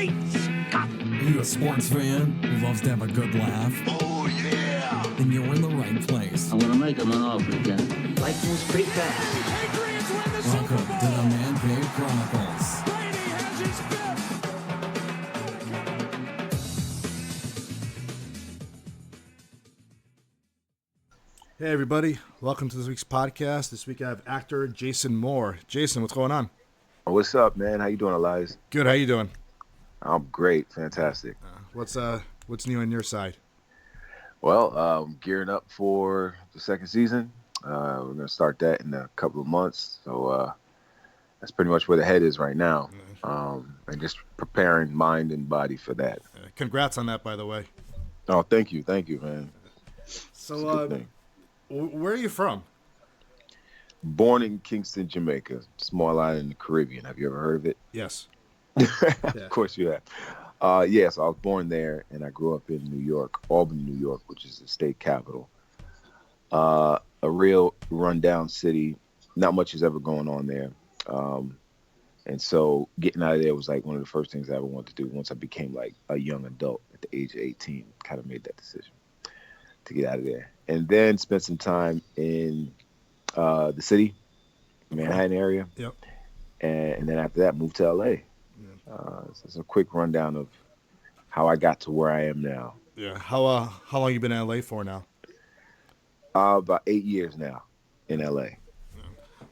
Great Scott! Are you a sports fan who loves to have a good laugh? Oh, yeah! Then you're in the right place. I'm gonna make him an offer again. Life moves pretty fast. Patriots win the Welcome Super Bowl! to the Man Cave Chronicles. Brady has his fifth! Hey everybody, welcome to this week's podcast. This week I have actor Jason Moore. Jason, what's going on? What's up, man? How you doing, Elias? Good, how you doing? I'm great, fantastic. What's new on your side? Well, gearing up for the second season. We're gonna start that in a couple of months. So that's pretty much where the head is right now, and just preparing mind and body for that. Congrats on that, by the way. Oh, thank you, man. So, where are you from? Born in Kingston, Jamaica, small island in the Caribbean. Have you ever heard of it? Yes. Of course you have. Yes, I was born there, and I grew up in New York, Albany, New York, which is the state capital. A real rundown city. Not much is ever going on there. And so getting out of there was like one of the first things I ever wanted to do once I became like a young adult at the age of 18. Kind of made that decision to get out of there. And then spent some time in the city, Manhattan area. Yep. And then after that, moved to LA. So it's a quick rundown of how I got to where I am now. Yeah. How long you been in LA for now? About 8 years now in LA.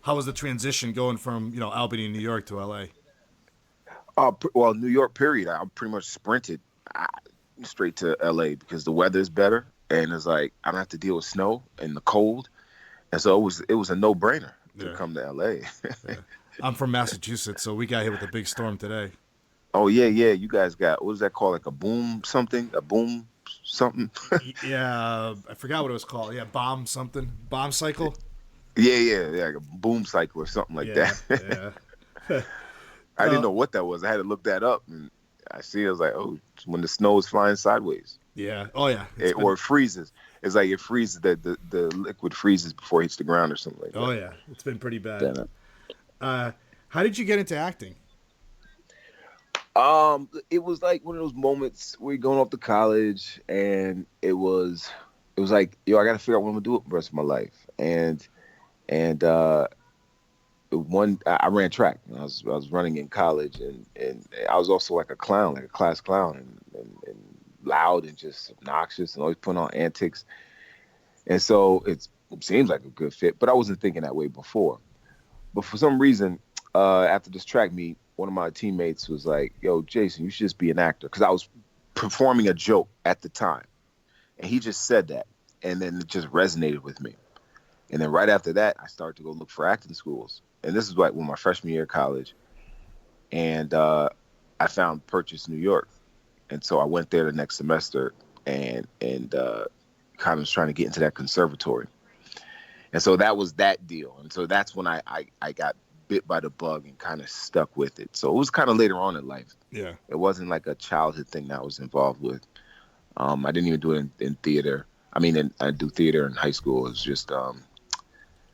How was the transition going from, Albany, New York to LA? Well, New York, period. I pretty much sprinted straight to LA because the weather is better. And it's like, I don't have to deal with snow and the cold. And so it was a no-brainer to come to LA. Yeah. I'm from Massachusetts, so we got hit with a big storm today. Oh, yeah. You guys got, what is that called? Like a boom something? Yeah, I forgot what it was called. Yeah, bomb cycle? Yeah, like a boom cycle or something like that. Yeah. I didn't know what that was. I had to look that up. And I see it, I was like, oh, it's when the snow is flying sideways. Yeah. Oh, yeah. Or it freezes. It's like it freezes, the liquid freezes before it hits the ground or something like that. Oh, yeah. It's been pretty bad. How did you get into acting? It was like one of those moments where you're going off to college, and it was like, I got to figure out what I'm gonna do with the rest of my life. And I ran track. I was running in college, and I was also like a clown, like a class clown, and loud and just obnoxious and always putting on antics. And so it seems like a good fit, but I wasn't thinking that way before. But for some reason, after this track meet, one of my teammates was like, yo, Jason, you should just be an actor. Because I was performing a joke at the time. And he just said that. And then it just resonated with me. And then right after that, I started to go look for acting schools. And this is like when my freshman year of college. And I found Purchase, New York. And so I went there the next semester and kind of was trying to get into that conservatory. And so that was that deal. And so that's when I got bit by the bug and kind of stuck with it. So it was kind of later on in life. Yeah. It wasn't like a childhood thing that I was involved with. I didn't even do it in theater. I do theater in high school. It was just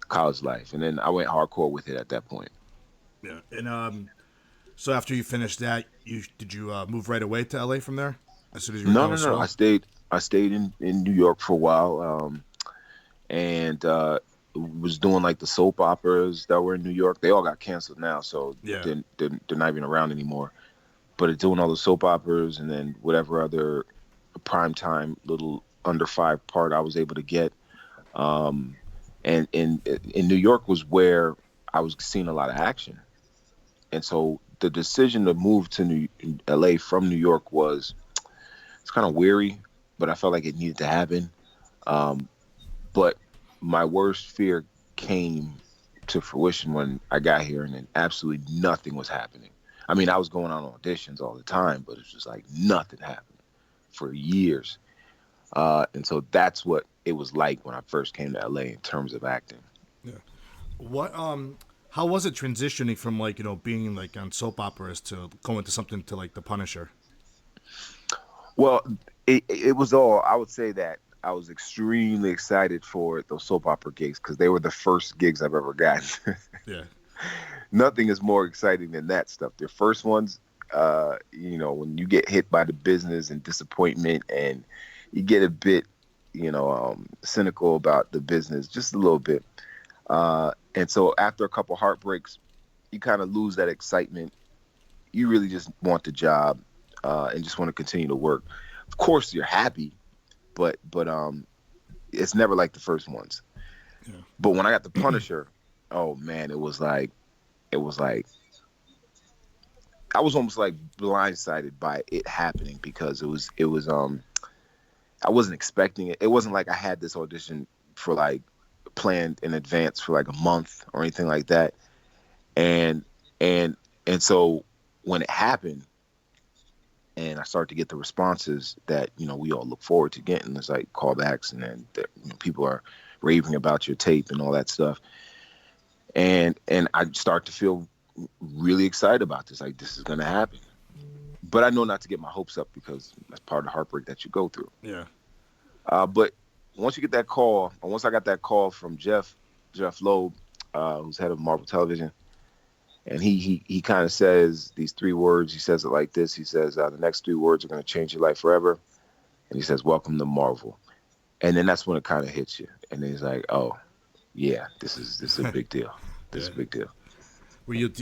college life. And then I went hardcore with it at that point. Yeah. And so after you finished that, did you move right away to LA from there? As soon as you were done with school? I stayed in New York for a while. And was doing like the soap operas that were in New York. They all got canceled now, so they're not even around anymore. But doing all the soap operas and then whatever other primetime little under 5 part I was able to get. And in New York was where I was seeing a lot of action. And so the decision to move to LA from New York it's kind of weary, but I felt like it needed to happen. But my worst fear came to fruition when I got here and then absolutely nothing was happening. I was going on auditions all the time, but it's just like nothing happened for years. And so that's what it was like when I first came to LA in terms of acting. Yeah. How was it transitioning from being like on soap operas to going to something to like The Punisher? Well, it was all, I would say that I was extremely excited for those soap opera gigs because they were the first gigs I've ever gotten. Yeah. Nothing is more exciting than that stuff. The first ones, when you get hit by the business and disappointment, and you get a bit, cynical about the business, just a little bit. And so after a couple heartbreaks, you kind of lose that excitement. You really just want the job, and just want to continue to work. Of course, you're happy, but it's never like the first ones. Yeah. But when I got the Punisher, oh man, it was like I was almost like blindsided by it happening, because it was I wasn't expecting it. It wasn't like I had this audition for like planned in advance for like a month or anything like that. And and and so when it happened and I started to get the responses that, we all look forward to getting, it's like callbacks, and then people are raving about your tape and all that stuff. And I start to feel really excited about this. Like, this is going to happen. But I know not to get my hopes up, because that's part of the heartbreak that you go through. Yeah. But once you get that call, or once I got that call from Jeff Loeb, who's head of Marvel Television, and he kind of says these 3 words. He says it like this. He says, the next 3 words are going to change your life forever. And he says, welcome to Marvel. And then that's when it kind of hits you. And then he's like, oh, yeah, this is a big deal. This is a big deal. Were you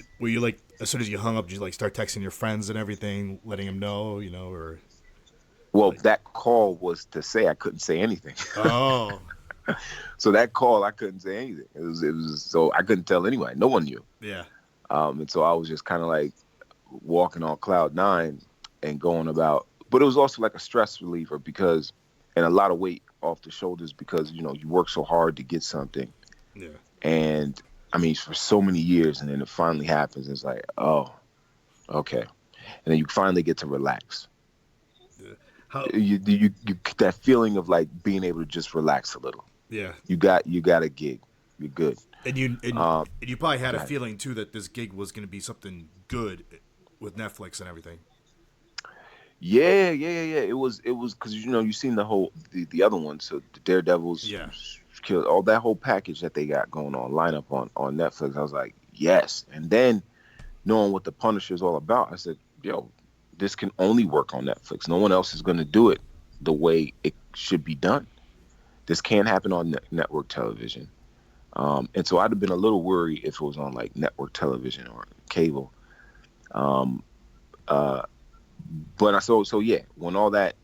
like, as soon as you hung up, did you like start texting your friends and everything, letting them know, or? Well, that call was to say I couldn't say anything. Oh. So that call, I couldn't say anything. It was so I couldn't tell anyone. No one knew. Yeah. And so I was just kind of like walking on cloud 9 and going about. But it was also like a stress reliever, because, and a lot of weight off the shoulders, because, you work so hard to get something. Yeah. And I mean, for so many years, and then it finally happens. It's like, oh, okay. And then you finally get to relax. Yeah. How? You that feeling of like being able to just relax a little. Yeah. You got a gig. You're good. And you probably had a right. feeling too that this gig was going to be something good with Netflix and everything. Yeah. It was because you've seen the other one, so the Daredevils, Yeah, killed all that whole package that they got going on lineup on Netflix. I was like, yes. And then knowing what the Punisher is all about, I said, yo, this can only work on Netflix. No one else is going to do it the way it should be done. This can't happen on network television. And so I'd have been a little worried if it was on like network television or cable. But so yeah, when all that,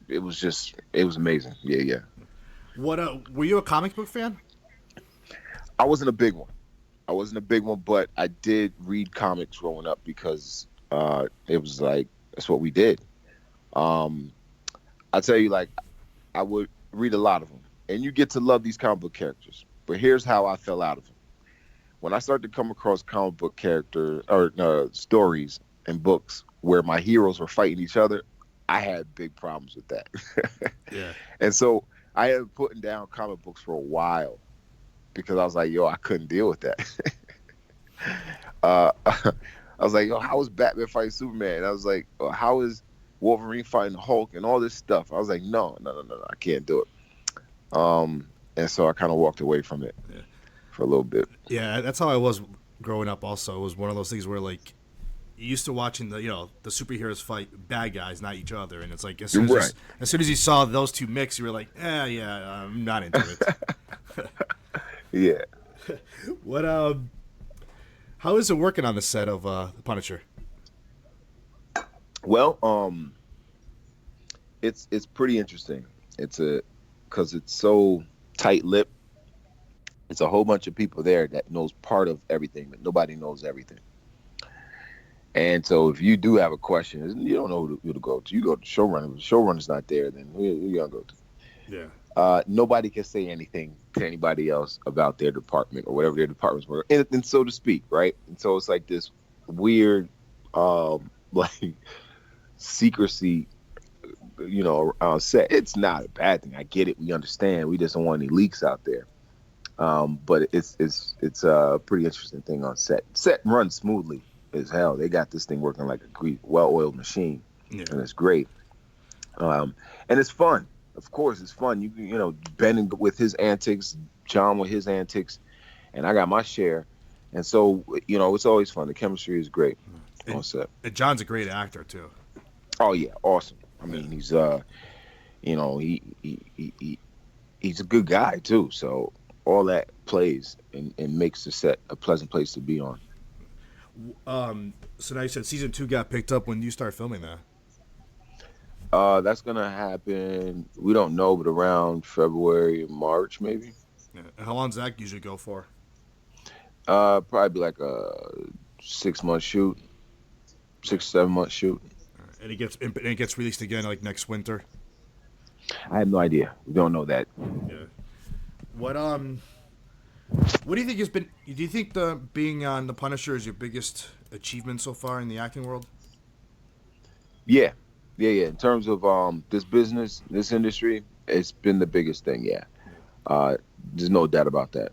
it was amazing. Yeah. What were you a comic book fan? I wasn't a big one, but I did read comics growing up, because it was like, that's what we did. I tell you, like, I would read a lot of them, and you get to love these comic book characters. But here's how I fell out of them. When I started to come across comic book characters or stories and books where my heroes were fighting each other, I had big problems with that. Yeah. And so I had putting down comic books for a while, because I was like, yo, I couldn't deal with that. I was like, yo, how is Batman fighting Superman? And I was like, how is Wolverine fighting Hulk and all this stuff? I was like, no, I can't do it. And so I kind of walked away from it for a little bit. Yeah, that's how I was growing up also. It was one of those things where, like, you used to watching the superheroes fight bad guys, not each other. And it's like, as soon as you saw those two mix, you were like, yeah, I'm not into it. Yeah. What, how is it working on the set of The Punisher? Well, it's pretty interesting. Because it's so tight-lipped. It's a whole bunch of people there that knows part of everything, but nobody knows everything. And so if you do have a question, you don't know who to go to. You go to the showrunner. If the showrunner's not there, then who you gonna go to? Yeah. Nobody can say anything to anybody else about their department or whatever their departments were, and so to speak, right? And so it's like this weird, like secrecy, set. It's not a bad thing. I get it. We understand. We just don't want any leaks out there. But it's a pretty interesting thing on set. Set runs smoothly as hell. They got this thing working like a well-oiled machine, and it's great. And it's fun. Of course, it's fun. Ben with his antics, John with his antics, and I got my share. And so, it's always fun. The chemistry is great. on set. And John's a great actor too. Oh yeah, awesome. I mean, he's he's a good guy too. So all that plays and makes the set a pleasant place to be on. So now you said season 2 got picked up. When do you start filming that? That's gonna happen. We don't know, but around February, March, maybe. Yeah. And how long does that usually go for? Probably be like a 6-month shoot, 6-7 month shoot. And it gets released again like next winter. I have no idea. We don't know that. Yeah. What do you think has been? Do you think the being on The Punisher is your biggest achievement so far in the acting world? Yeah. In terms of this business, this industry, it's been the biggest thing. Yeah. There's no doubt about that.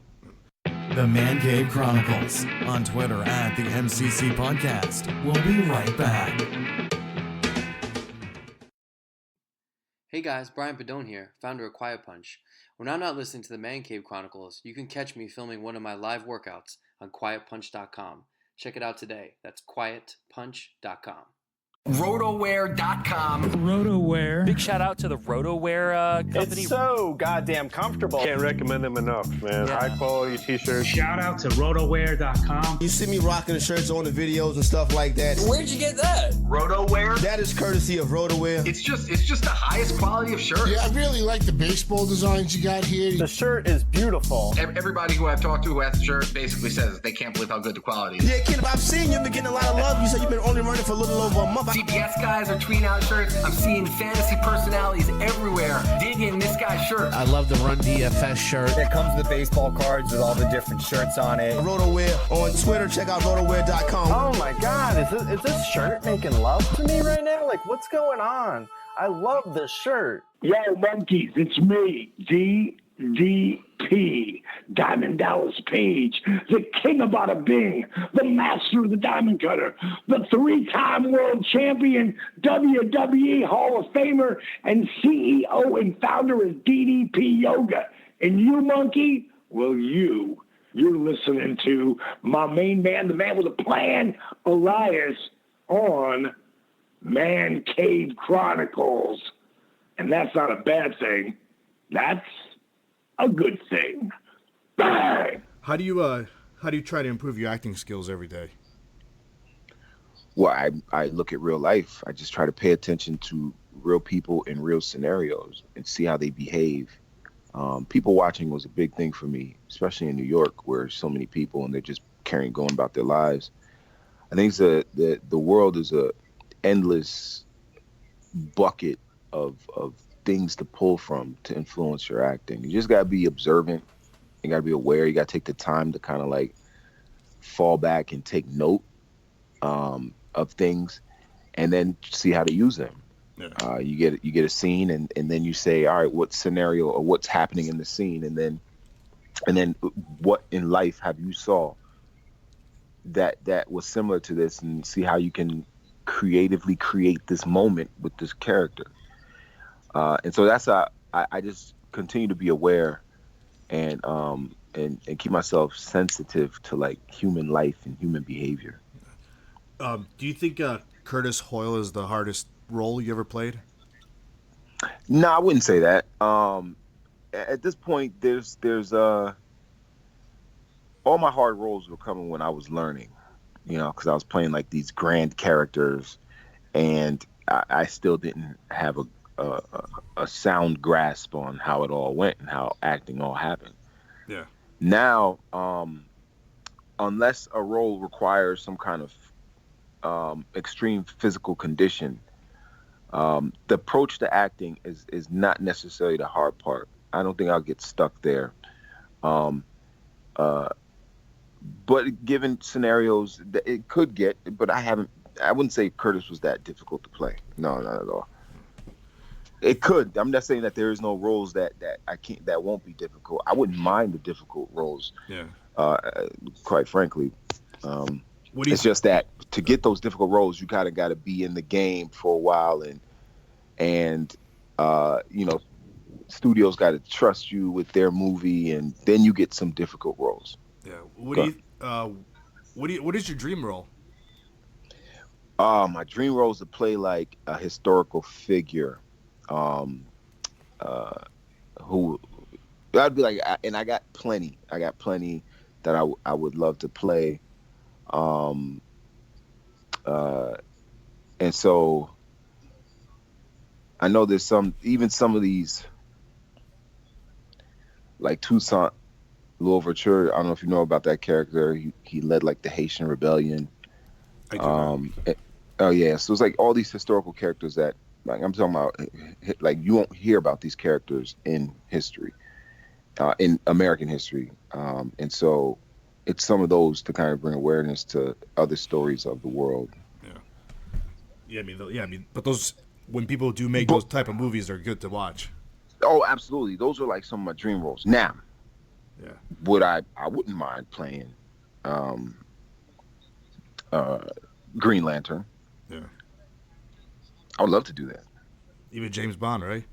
The Man Cave Chronicles on Twitter at the MCC Podcast. We'll be right back. Hey guys, Brian Padone here, founder of Quiet Punch. When I'm not listening to the Man Cave Chronicles, you can catch me filming one of my live workouts on quietpunch.com. Check it out today. That's quietpunch.com. Rotoware.com. Rotoware. Big shout out to the Rotoware company. It's so goddamn comfortable. Can't recommend them enough, man. Yeah. High quality t-shirts. Shout out to Rotoware.com. You see me rocking the shirts on the videos and stuff like that. Where'd you get that? Rotoware? That is courtesy of Rotoware. It's just the highest quality of shirts. Yeah, I really like the baseball designs you got here. The shirt is beautiful. Everybody who I've talked to who has the shirt basically says they can't believe how good the quality is. Yeah, kid, I've seen you've been getting a lot of love. You said you've been only running for a little over a month. CBS guys are tweeting out shirts. I'm seeing fantasy personalities everywhere digging this guy's shirt. I love the Run DFS shirt. It comes with the baseball cards with all the different shirts on it. Rotoware on Twitter. Check out rotoware.com. Oh my God, is this shirt making love to me right now? Like, what's going on? I love this shirt. Yo, monkeys, it's me, DDP, Diamond Dallas Page, the king of bada bing, the master of the diamond cutter, the 3-time world champion, WWE Hall of Famer, and CEO and founder of DDP Yoga. And you, monkey, well, you're listening to my main man, the man with a plan, Elias, on Man Cave Chronicles. And that's not a bad thing. That's a good thing. Bang! How do you try to improve your acting skills every day? Well, I look at real life. I just try to pay attention to real people in real scenarios and see how they behave. People watching was a big thing for me, especially in New York, where so many people and they're just going about their lives. I think the world is a endless bucket of things to pull from to influence your acting. You just gotta be observant. You gotta be aware. You gotta take the time to kind of like fall back and take note of things, and then see how to use them. Yeah. You get a scene, and then you say, all right, what scenario or what's happening in the scene, and then what in life have you saw that was similar to this, and see how you can creatively create this moment with this character. And so that's I just continue to be aware and keep myself sensitive to like human life and human behavior. Do you think Curtis Hoyle is the hardest role you ever played? No, I wouldn't say that. At this point, there's all my hard roles were coming when I was learning, because I was playing like these grand characters, and I still didn't have a sound grasp on how it all went and how acting all happened. Yeah. Now, unless a role requires some kind of extreme physical condition, the approach to acting is not necessarily the hard part. I don't think I'll get stuck there. But given scenarios that it could get, but I wouldn't say Curtis was that difficult to play. No, not at all. It could. I'm not saying that there is no roles that won't be difficult. I wouldn't mind the difficult roles. Yeah. Quite frankly, it's just that to get those difficult roles, you kind of got to be in the game for a while, and studios got to trust you with their movie, and then you get some difficult roles. Yeah. What is your dream role? My dream role is to play like a historical figure. Um, who I'd be like, and I got plenty. I got plenty that I would love to play. Um, uh, and so I know there's some of these like Toussaint Louverture. I don't know if you know about that character. He led like the Haitian Rebellion. I do not. Oh yeah, so it's like all these historical characters that like I'm talking about. Like you won't hear about these characters in history, in American history, and so it's some of those to kind of bring awareness to other stories of the world. I mean, but those when people do make those type of movies, they're good to watch. Oh, absolutely. Those are like some of my dream roles. Now, yeah, I wouldn't mind playing um, Green Lantern. Yeah, I would love to do that. even James Bond, right?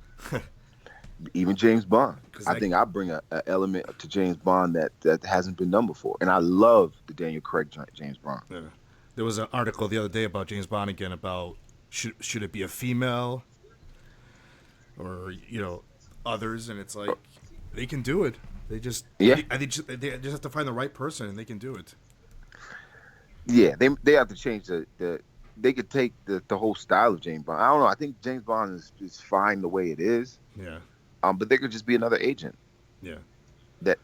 Even James Bond. I think I bring a element to James Bond that hasn't been done before, and I love the Daniel Craig James Bond. Yeah. There was an article the other day about James Bond again about should it be a female or others, and it's like they can do it. They just they just have to find the right person, and they can do it. Yeah, they have to change the they could take the whole style of James Bond. I don't know. I think James Bond is fine the way it is. Yeah. But there could just be another agent. Yeah. That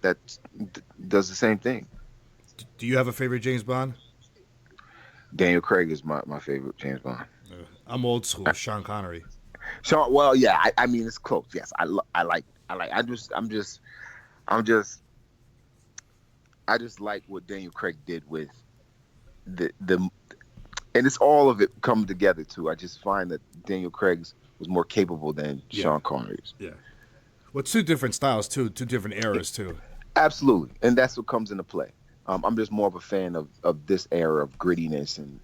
does the same thing. Do you have a favorite James Bond? Daniel Craig is my favorite James Bond. I'm old school, Sean Connery. Sean, well, yeah, I mean it's close. Yes, I just like what Daniel Craig did with the and it's all of it come together too. I just find that Daniel Craig's was more capable than Sean Connery's. Yeah. Well, two different styles too, two different eras too. Absolutely, and that's what comes into play. I'm just more of a fan of this era of grittiness and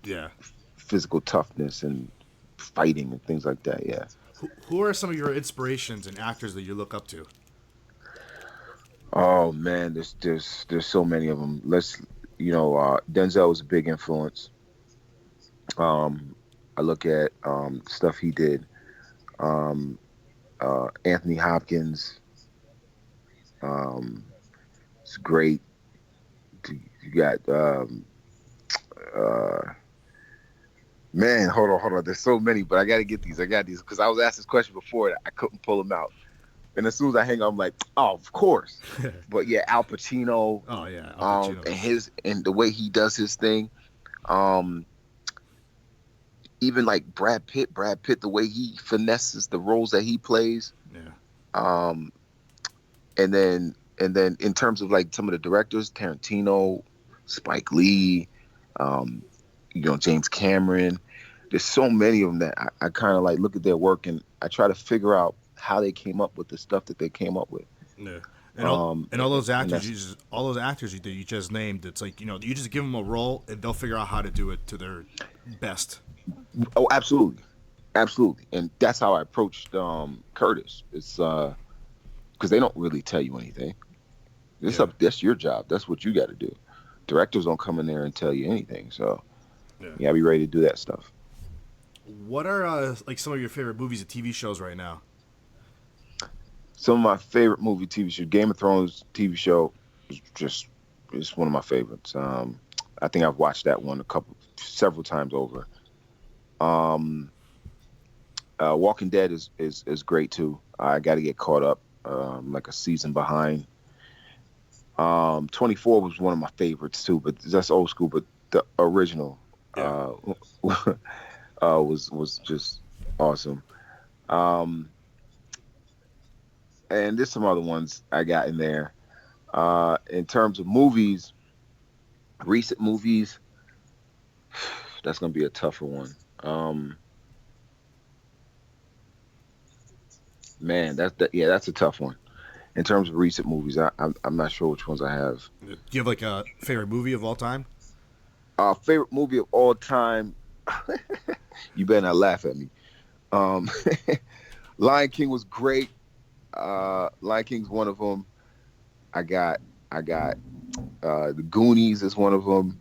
physical toughness and fighting and things like that. Yeah. Who are some of your inspirations and actors that you look up to? Oh man, there's so many of them. Denzel was a big influence. I look at stuff he did. Anthony Hopkins. It's great. You got man, hold on. There's so many, but I got these because I was asked this question before. I couldn't pull them out, and as soon as I hang up, I'm like, oh, of course. But yeah, Al Pacino. Oh yeah, Al Pacino. And the way he does his thing. Even like Brad Pitt, the way he finesses the roles that he plays. Yeah. And then in terms of like some of the directors, Tarantino, Spike Lee, James Cameron, there's so many of them that I kind of like look at their work and I try to figure out how they came up with the stuff that they came up with. Yeah. And all those actors, you just named, it's like, you just give them a role and they'll figure out how to do it to their best. Oh, absolutely. And that's how I approached Curtis. It's because they don't really tell you anything. That's your job. That's what you got to do. Directors don't come in there and tell you anything. So you gotta be ready to do that stuff. What are like some of your favorite movies and TV shows right now? Some of my favorite movie, TV show, Game of Thrones TV show, it's one of my favorites. I think I've watched that one several times over. Walking Dead is great too. I got to get caught up, like a season behind. 24 was one of my favorites too, but that's old school. But the original was just awesome. And there's some other ones I got in there. In terms of movies, recent movies, that's gonna be a tougher one. Man, that's a tough one. In terms of recent movies, I'm not sure which ones I have. Do you have like a favorite movie of all time? Favorite movie of all time? You better not laugh at me. Lion King was great. Lion King's one of them. I got The Goonies is one of them.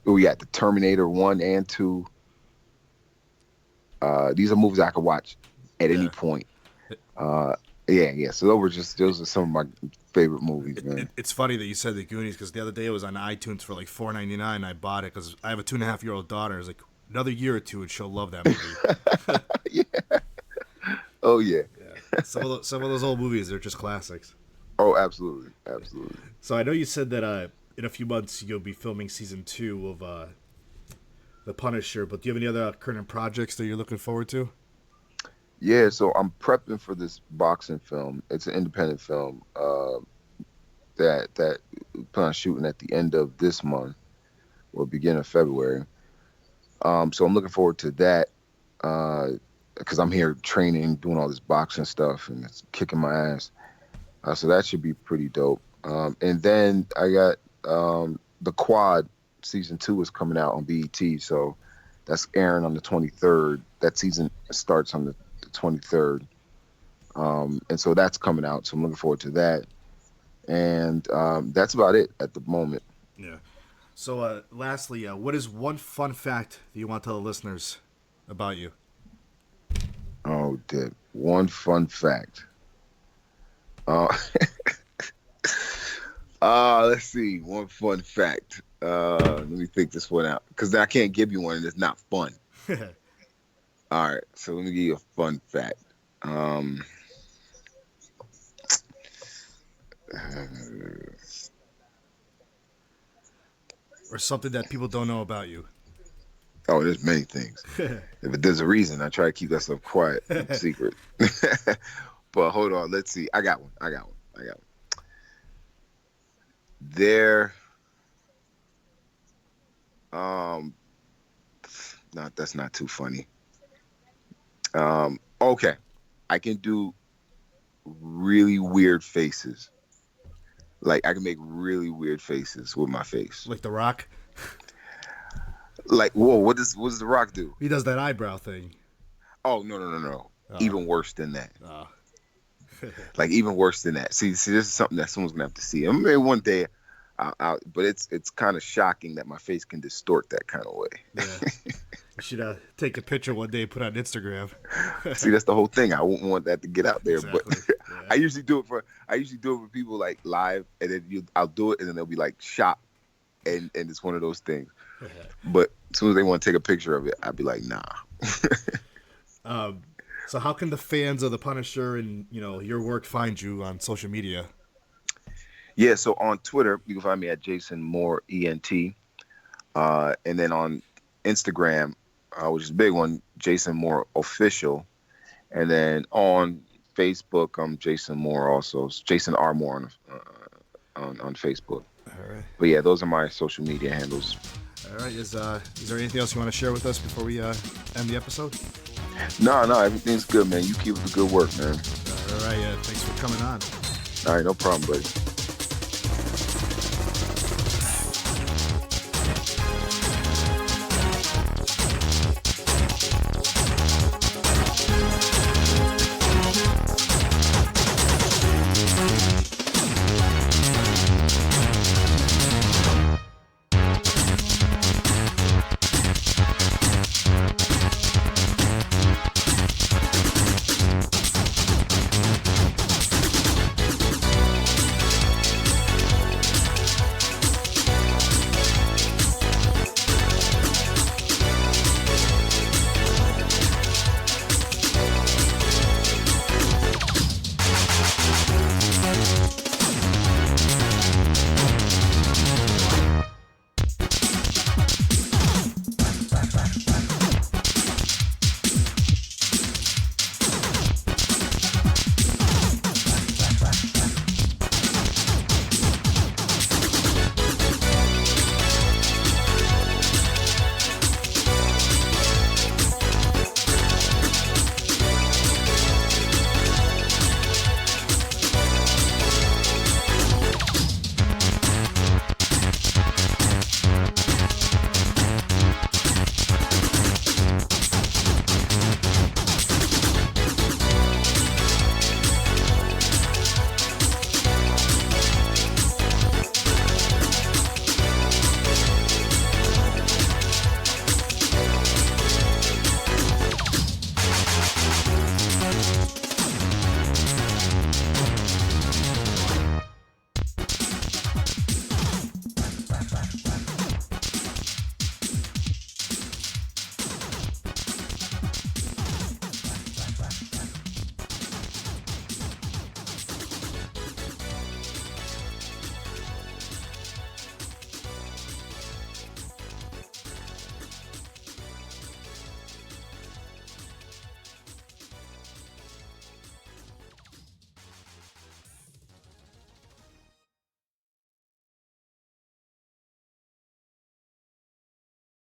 We got the Terminator 1 and 2. These are movies I could watch at any point. Yeah. So those are some of my favorite movies, man. It's funny that you said the Goonies because the other day it was on iTunes for like $4.99. I bought it because I have a 2.5-year-old daughter. It's like another year or two and she'll love that movie. Yeah. Oh yeah. Some of those old movies, they're just classics. Oh, absolutely. So I know you said that in a few months you'll be filming season 2 of The Punisher, but do you have any other current projects that you're looking forward to? Yeah, so I'm prepping for this boxing film. It's an independent film that we plan on shooting at the end of this month or beginning of February. So I'm looking forward to that because I'm here training, doing all this boxing stuff, and it's kicking my ass. So that should be pretty dope. And then I got The Quad season 2 is coming out on BET, so that's airing on the 23rd. That season starts on the 23rd. And so that's coming out, so I'm looking forward to that. And that's about it at the moment. Yeah. So lastly, what is one fun fact that you want to tell the listeners about you? Oh, Dip. One fun fact. Let's see. One fun fact. Let me think this one out, because I can't give you one that's not fun. All right, so let me give you a fun fact. Or something that people don't know about you. Oh, there's many things. If there's a reason, I try to keep that stuff quiet, secret. But hold on, let's see. I got one. There. No, that's not too funny. Okay, I can do really weird faces. Like I can make really weird faces with my face. Like The Rock? Like, whoa, what does The Rock do? He does that eyebrow thing. Oh, no. Oh. Even worse than that. Oh. Like, even worse than that. See, this is something that someone's going to have to see. Maybe one day, but it's kind of shocking that my face can distort that kind of way. Yeah. You should take a picture one day and put it on Instagram. See, that's the whole thing. I wouldn't want that to get out there. Exactly. But Yeah. I usually do it for people like live, and then I'll do it, and then they'll be like shocked, and it's one of those things. But as soon as they want to take a picture of it, I'd be like, nah. So how can the fans of The Punisher and your work find you on social media? Yeah, so on Twitter, you can find me at Jason Moore ENT. And then on Instagram, which is a big one, Jason Moore Official. And then on Facebook, I'm Jason Moore also. It's Jason R. Moore on Facebook. All right. But yeah, those are my social media handles. All right. Is there anything else you want to share with us before we end the episode? No, everything's good, man. You keep up the good work, man. All right. Thanks for coming on. All right, no problem, buddy.